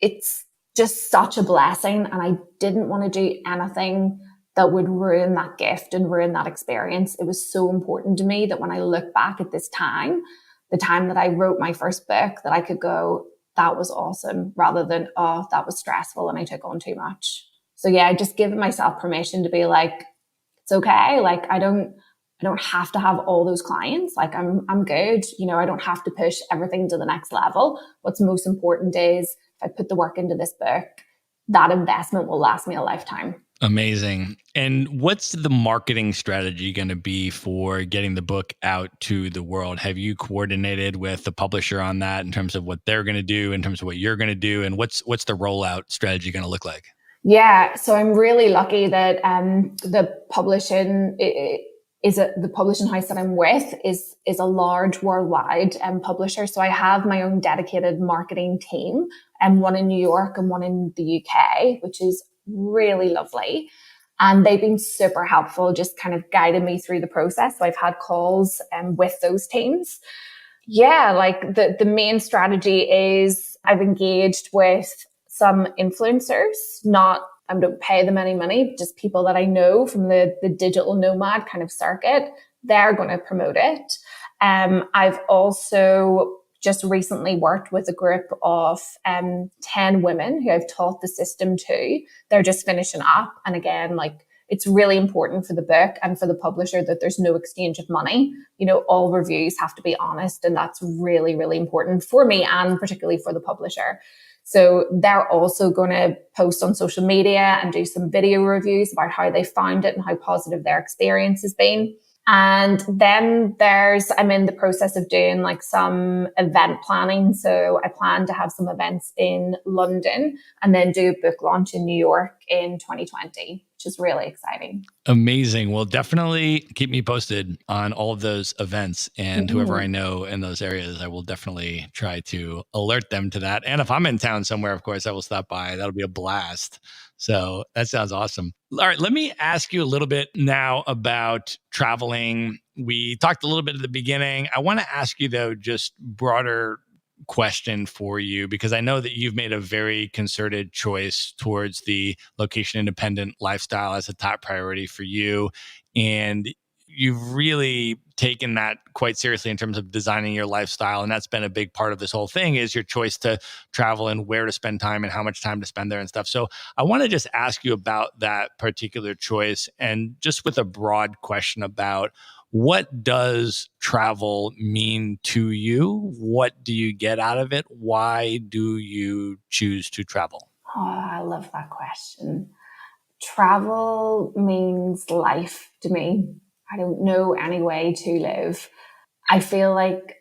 it's just such a blessing. And I didn't want to do anything that would ruin that gift and ruin that experience. It was so important to me that when I look back at this time, the time that I wrote my first book, that I could go, that was awesome, rather than, oh, that was stressful and I took on too much. So yeah, I just given myself permission to be like, it's okay. Like I don't have to have all those clients. Like I'm good. I don't have to push everything to the next level. What's most important is if I put the work into this book, that investment will last me a lifetime. Amazing. And what's the marketing strategy going to be for getting the book out to the world? Have you coordinated with the publisher on that in terms of what they're going to do, in terms of what you're going to do? And what's the rollout strategy going to look like? Yeah. So I'm really lucky that the publishing the publishing house that I'm with is a large worldwide publisher. So I have my own dedicated marketing team, and one in New York and one in the UK, which is really lovely. And they've been super helpful, just kind of guiding me through the process. So I've had calls with those teams. Yeah, like the main strategy is I've engaged with some influencers, I don't pay them any money, just people that I know from the digital nomad kind of circuit. They're going to promote it. I've also just recently worked with a group of 10 women who I've taught the system to. They're just finishing up. And again, like it's really important for the book and for the publisher that there's no exchange of money. All reviews have to be honest. And that's really, really important for me and particularly for the publisher. So they're also going to post on social media and do some video reviews about how they found it and how positive their experience has been. And then I'm in the process of doing like some event planning. So I plan to have some events in London and then do a book launch in New York in 2020, which is really exciting. Amazing. Well, definitely keep me posted on all of those events, and whoever I know in those areas, I will definitely try to alert them to that. And if I'm in town somewhere, of course, I will stop by. That'll be a blast. So that sounds awesome. All right, let me ask you a little bit now about traveling. We talked a little bit at the beginning. I want to ask you, though, just broader question for you, because I know that you've made a very concerted choice towards the location independent lifestyle as a top priority for you. And you've really taken that quite seriously in terms of designing your lifestyle. And that's been a big part of this whole thing, is your choice to travel and where to spend time and how much time to spend there and stuff. So I want to just ask you about that particular choice, and just with a broad question about what does travel mean to you? What do you get out of it? Why do you choose to travel? Oh, I love that question. Travel means life to me. I don't know any way to live. I feel like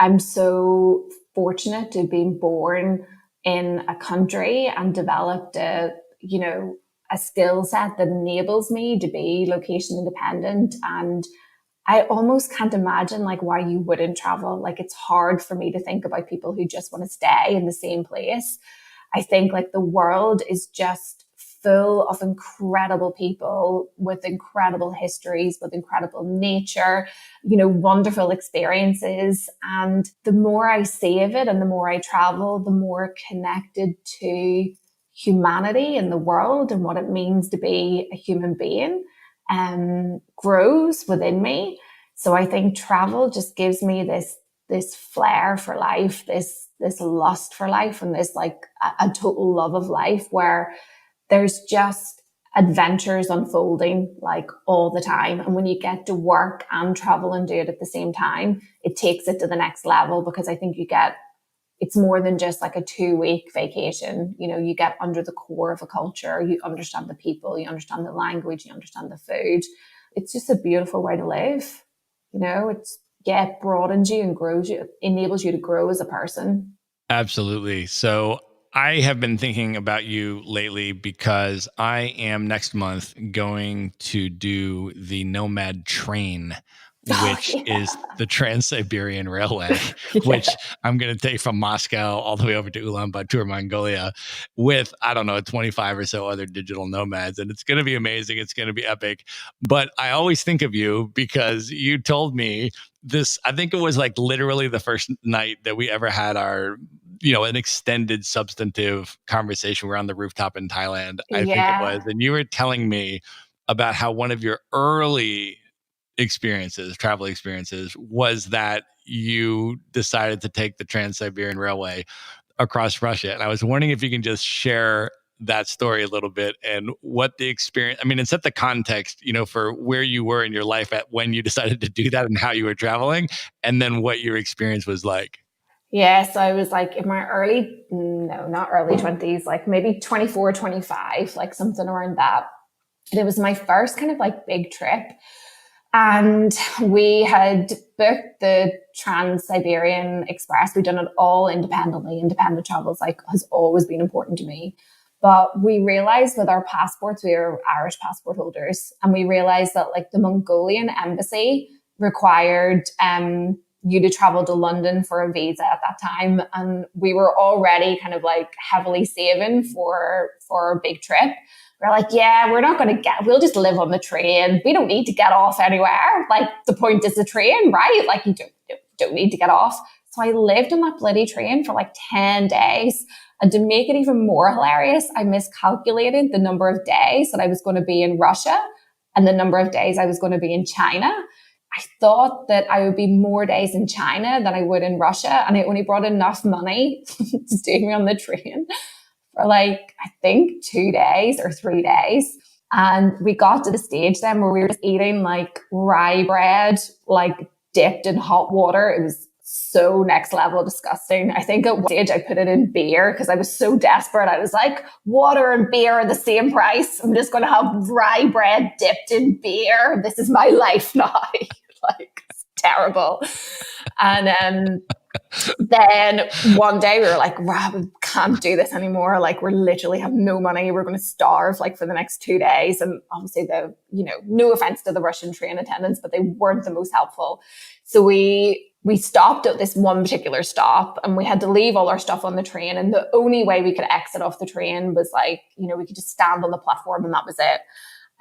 I'm so fortunate to have been born in a country and developed a skill set that enables me to be location independent. And I almost can't imagine like why you wouldn't travel. Like it's hard for me to think about people who just want to stay in the same place. I think like the world is just full of incredible people with incredible histories, with incredible nature, wonderful experiences. And the more I see of it and the more I travel, the more connected to humanity in the world and what it means to be a human being grows within me. So I think travel just gives me this flair for life, this lust for life, and this like a total love of life, where there's just adventures unfolding like all the time. And when you get to work and travel and do it at the same time, it takes it to the next level, because I think it's more than just like a 2-week vacation. You get under the core of a culture, you understand the people, you understand the language, you understand the food. It's just a beautiful way to live. It broadens you and grows you, enables you to grow as a person. Absolutely. So I have been thinking about you lately because I am next month going to do the Nomad train, which is the Trans-Siberian Railway, which I'm going to take from Moscow all the way over to Ulaanbaatar, Mongolia, with, 25 or so other digital nomads. And it's going to be amazing. It's going to be epic. But I always think of you because you told me this, I think it was like literally the first night that we ever had our, an extended substantive conversation. We're on the rooftop in Thailand, I think it was. And you were telling me about how one of your early travel experiences, was that you decided to take the Trans-Siberian Railway across Russia. And I was wondering if you can just share that story a little bit and what the experience, and set the context, for where you were in your life at when you decided to do that and how you were traveling, and then what your experience was like. Yeah, so I was like in my not early 20s, like maybe 24, 25, like something around that. And it was my first kind of like big trip. And we had booked the Trans-Siberian Express. We'd done it all independently. Independent travel has always been important to me. But we realized with our passports, we were Irish passport holders. And we realized that like the Mongolian embassy required you to travel to London for a visa at that time. And we were already kind of like heavily saving for a big trip. We're like, yeah, we'll just live on the train. We don't need to get off anywhere. Like the point is the train, right? Like you don't need to get off. So I lived on that bloody train for like 10 days. And to make it even more hilarious, I miscalculated the number of days that I was going to be in Russia and the number of days I was going to be in China. I thought that I would be more days in China than I would in Russia. And I only brought enough money to stay me on the train for like, I think 2 days or 3 days. And we got to the stage then where we were just eating like rye bread, like dipped in hot water. It was so next level disgusting. I think at one stage I put it in beer because I was so desperate. I was like, water and beer are the same price. I'm just going to have rye bread dipped in beer. This is my life now. Like, it's terrible. And then one day we were like, wow, we can't do this anymore. Like, we literally have no money. We're going to starve like for the next 2 days. And obviously no offense to the Russian train attendants, but they weren't the most helpful. So we stopped at this one particular stop and we had to leave all our stuff on the train. And the only way we could exit off the train was like, we could just stand on the platform and that was it.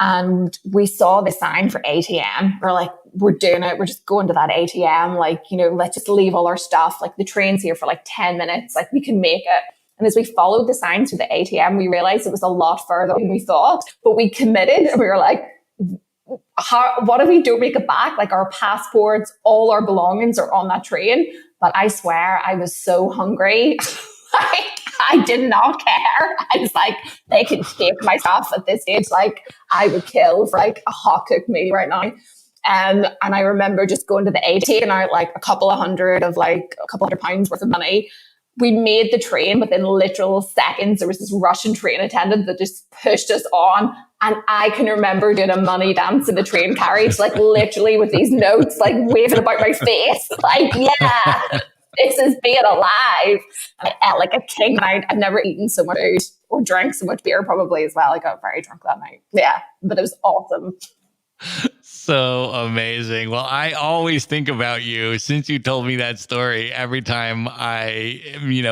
And we saw the sign for ATM. We're like, we're doing it. We're just going to that ATM. Like, let's just leave all our stuff. Like the train's here for like 10 minutes. Like we can make it. And as we followed the signs to the ATM, we realized it was a lot further than we thought, but we committed and we were like, what if we don't make it back? Like our passports, all our belongings are on that train. But I swear I was so hungry. I did not care. I was like, they can take my stuff at this stage. Like I would kill for like a hot cooked meal right now. And I remember just going to the ATM and out like a couple of hundred pounds worth of money. We made the train within literal seconds. There was this Russian train attendant that just pushed us on. And I can remember doing a money dance in the train carriage, like literally with these notes, like waving about my face. Like, yeah, this is being alive. I ate like a king. I've never eaten so much food or drank so much beer probably as well. I got very drunk that night. Yeah, but it was awesome. So amazing. Well, I always think about you since you told me that story every time I,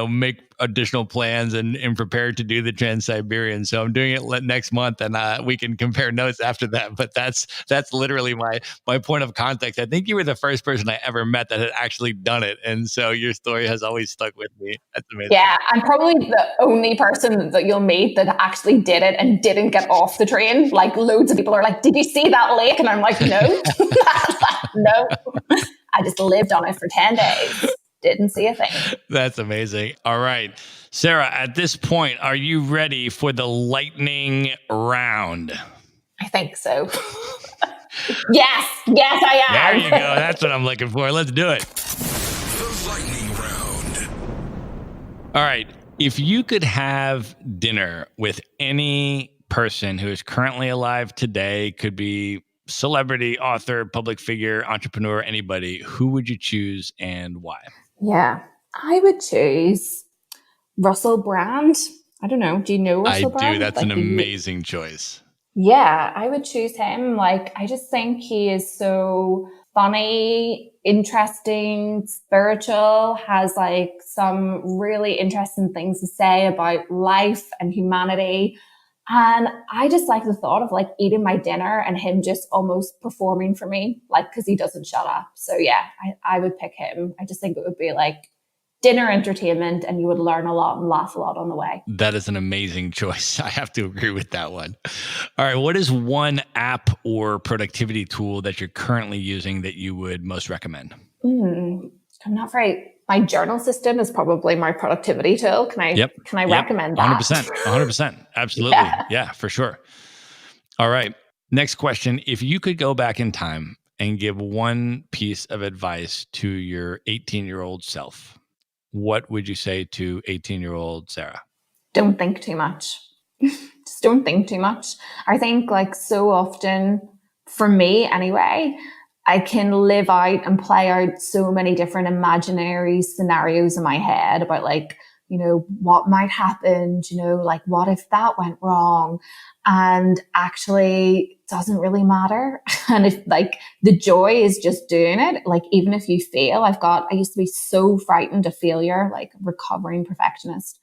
make additional plans and prepared to do the Trans-Siberian. So I'm doing it next month, and we can compare notes after that. But that's literally my point of context. I think you were the first person I ever met that had actually done it, and so your story has always stuck with me. That's amazing. Yeah, I'm probably the only person that you'll meet that actually did it and didn't get off the train. Like loads of people are like, "Did you see that lake?" And I'm like, "No, no." I just lived on it for 10 days. Didn't see a thing. That's amazing. All right. Sarah, at this point, are you ready for the lightning round? I think so. Yes, I am. There you go. That's what I'm looking for. Let's do it. The lightning round. All right. If you could have dinner with any person who is currently alive today, could be celebrity, author, public figure, entrepreneur, anybody, who would you choose and why? Yeah, I would choose Russell Brand. I don't know. Do you know Russell Brand? I do. That's an amazing choice. Yeah, I would choose him. Like, I just think he is so funny, interesting, spiritual, has like some really interesting things to say about life and humanity. And I just like the thought of like eating my dinner and him just almost performing for me, like, because he doesn't shut up. So yeah, I would pick him. I just think it would be like dinner entertainment and you would learn a lot and laugh a lot on the way. That is an amazing choice. I have to agree with that one. All right. What is one app or productivity tool that you're currently using that you would most recommend? I'm not very... My journal system is probably my productivity tool. Can I recommend that? 100%. Absolutely. Yeah, for sure. All right. Next question. If you could go back in time and give one piece of advice to your 18-year-old self, what would you say to 18-year-old Sarah? Don't think too much. Just don't think too much. I think like so often, for me anyway, I can live out and play out so many different imaginary scenarios in my head about like, you know, what might happen, you know, like what if that went wrong? And actually it doesn't really matter. And if like the joy is just doing it, like even if you fail, I used to be so frightened of failure, like recovering perfectionist.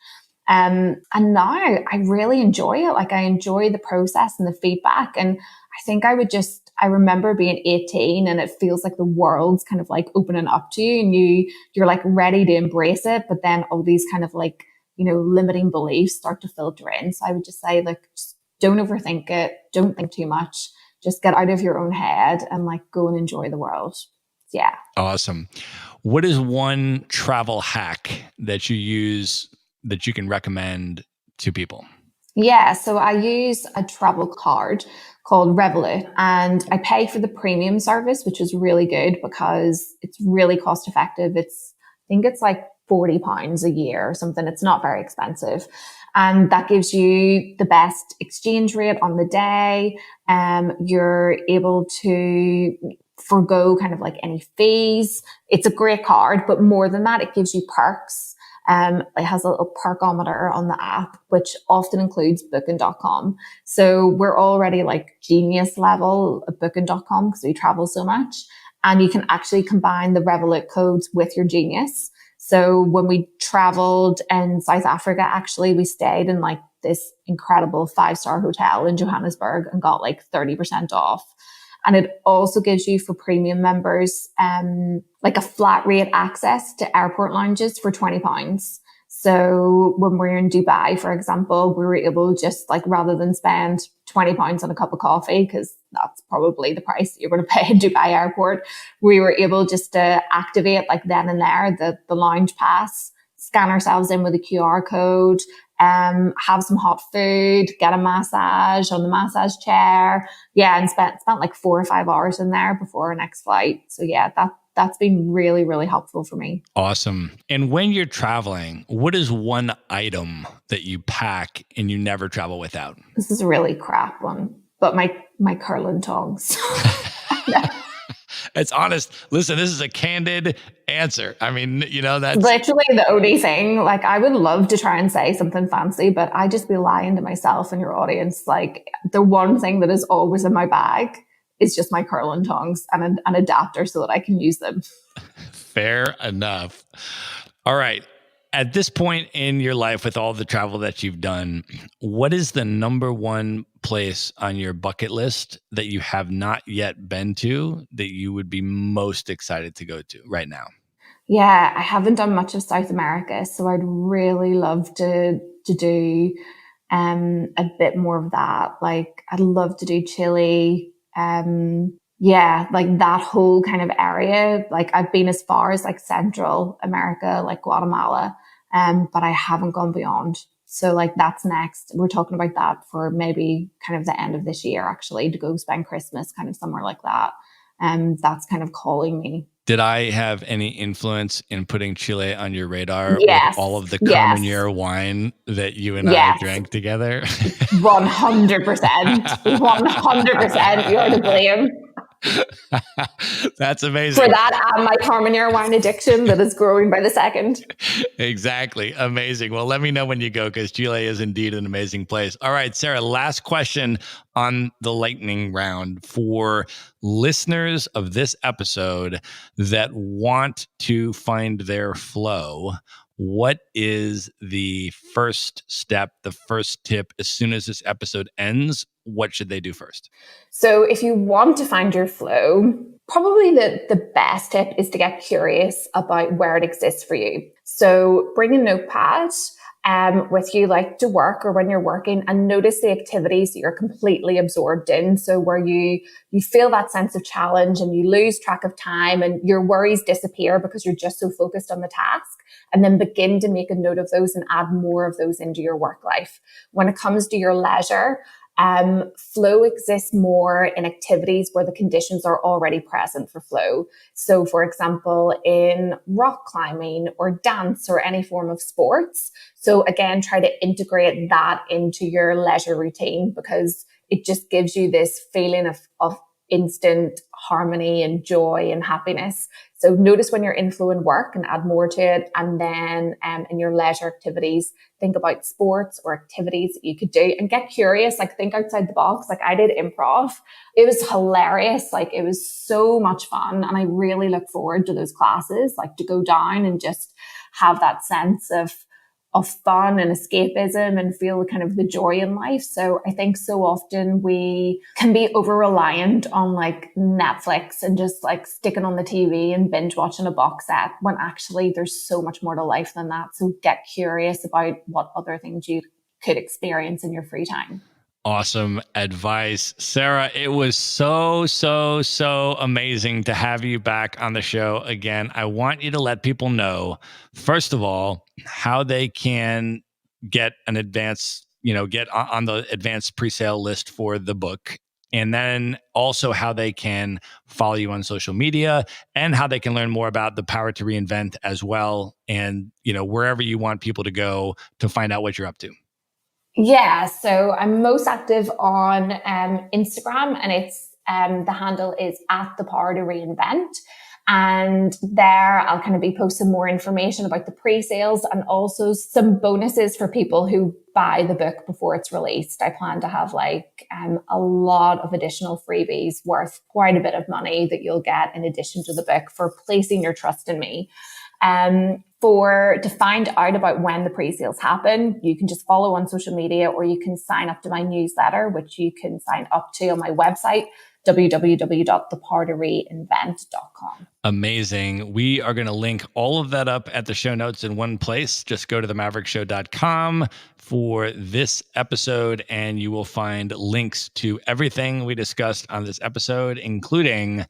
And now I really enjoy it. Like I enjoy the process and the feedback. And I think I remember being 18 and it feels like the world's kind of like opening up to you and you're like ready to embrace it. But then all these kind of like, you know, limiting beliefs start to filter in. So I would just say like, just don't overthink it. Don't think too much. Just get out of your own head and like go and enjoy the world. Yeah. Awesome. What is one travel hack that you use that you can recommend to people? Yeah. So I use a travel card called Revolut and I pay for the premium service, which is really good because it's really cost effective. I think it's like £40 a year or something. It's not very expensive. And that gives you the best exchange rate on the day. You're able to forgo kind of like any fees. It's a great card, but more than that, it gives you perks. It has a little perkometer on the app, which often includes booking.com. So we're already like genius level at booking.com because we travel so much. And you can actually combine the Revolut codes with your genius. So when we traveled in South Africa, actually, we stayed in like this incredible 5-star hotel in Johannesburg and got like 30% off. And it also gives you for premium members, like a flat rate access to airport lounges for £20. So when we're in Dubai, for example, we were able just like, rather than spend £20 on a cup of coffee, because that's probably the price you're going to pay in Dubai airport, we were able just to activate like then and there the lounge pass, scan ourselves in with a QR code, have some hot food, get a massage on the massage chair. Yeah. And spent like 4 or 5 hours in there before our next flight. So yeah, that's been really, really helpful for me. Awesome. And when you're traveling, what is one item that you pack and you never travel without? This is a really crap one, but my curling tongs. It's honest. Listen, this is a candid answer. I mean, you know, that's literally the only thing. Like, I would love to try and say something fancy, but I just be lying to myself and your audience. Like, the one thing that is always in my bag is just my curling tongs and an adapter so that I can use them. Fair enough. All right. At this point in your life, with all the travel that you've done, what is the number one place on your bucket list that you have not yet been to that you would be most excited to go to right now? Yeah, I haven't done much of South America, so I'd really love to do a bit more of that. Like, I'd love to do Chile. Yeah, like that whole kind of area. Like, I've been as far as like Central America, like Guatemala, but I haven't gone beyond. So like that's next. We're talking about that for maybe kind of the end of this year, actually, to go spend Christmas kind of somewhere like that. That's kind of calling me. Did I have any influence in putting Chile on your radar with Yes. all of the Yes. Carmenere wine that you and Yes. I drank together? 100%. 100%. You're to blame. That's amazing. For that and my Carmenere wine addiction that is growing by the second. Exactly. Amazing. Well, let me know when you go, because Chile is indeed an amazing place. All right, Sarah, last question on the lightning round for listeners of this episode that want to find their flow. What is the first step, the first tip? As soon as this episode ends, what should they do first? So if you want to find your flow, probably the best tip is to get curious about where it exists for you. So bring a notepad with you, like to work or when you're working, and notice the activities that you're completely absorbed in. So where you feel that sense of challenge and you lose track of time and your worries disappear because you're just so focused on the task, and then begin to make a note of those and add more of those into your work life. When it comes to your leisure, flow exists more in activities where the conditions are already present for flow. So for example, in rock climbing or dance or any form of sports. So again, try to integrate that into your leisure routine, because it just gives you this feeling of instant harmony and joy and happiness. So notice when you're in flow in work and add more to it. And then in your leisure activities, think about sports or activities that you could do and get curious, like think outside the box. Like I did improv. It was hilarious. Like it was so much fun. And I really look forward to those classes, like to go down and just have that sense of fun and escapism and feel kind of the joy in life. So I think so often we can be over reliant on like Netflix and just like sticking on the TV and binge watching a box set, when actually there's so much more to life than that. So get curious about what other things you could experience in your free time. Awesome advice, Sarah. It was so amazing to have you back on the show again. I want you to let people know, first of all, how they can get an advance, get on the advanced pre-sale list for the book. And then also how they can follow you on social media and how they can learn more about the Power to Reinvent as well. And, wherever you want people to go to find out what you're up to. Yeah, so I'm most active on Instagram, and it's the handle is @thepowertoreinvent. And there I'll kind of be posting more information about the pre-sales and also some bonuses for people who buy the book before it's released. I plan to have like a lot of additional freebies worth quite a bit of money that you'll get in addition to the book for placing your trust in me. To find out about when the pre-sales happen, you can just follow on social media, or you can sign up to my newsletter, which you can sign up to on my website, www.thepowertoreinvent.com. Amazing. We are going to link all of that up at the show notes in one place. Just go to themaverickshow.com for this episode, and you will find links to everything we discussed on this episode, including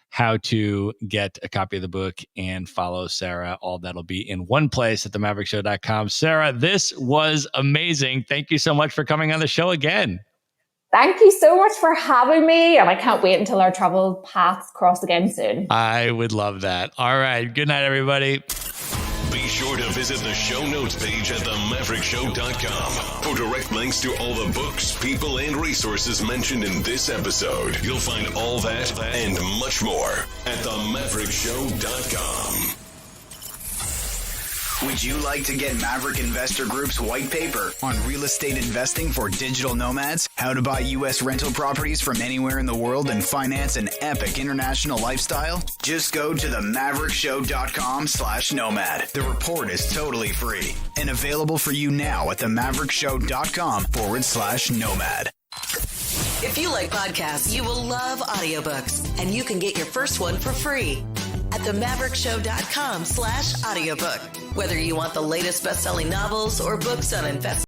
how to get a copy of the book and follow Sarah. All that'll be in one place at themaverickshow.com. Sarah, this was amazing. Thank you so much for coming on the show again. Thank you so much for having me. And I can't wait until our travel paths cross again soon. I would love that. All right. Good night, everybody. Be sure to visit the show notes page at themaverickshow.com for direct links to all the books, people, and resources mentioned in this episode. You'll find all that and much more at themaverickshow.com. Would you like to get Maverick Investor Group's white paper on real estate investing for digital nomads? How to buy U.S. rental properties from anywhere in the world and finance an epic international lifestyle? Just go to themaverickshow.com/nomad. The report is totally free and available for you now at themaverickshow.com/nomad. If you like podcasts, you will love audiobooks, and you can get your first one for free at themaverickshow.com/audiobook. Whether you want the latest best-selling novels or books on investment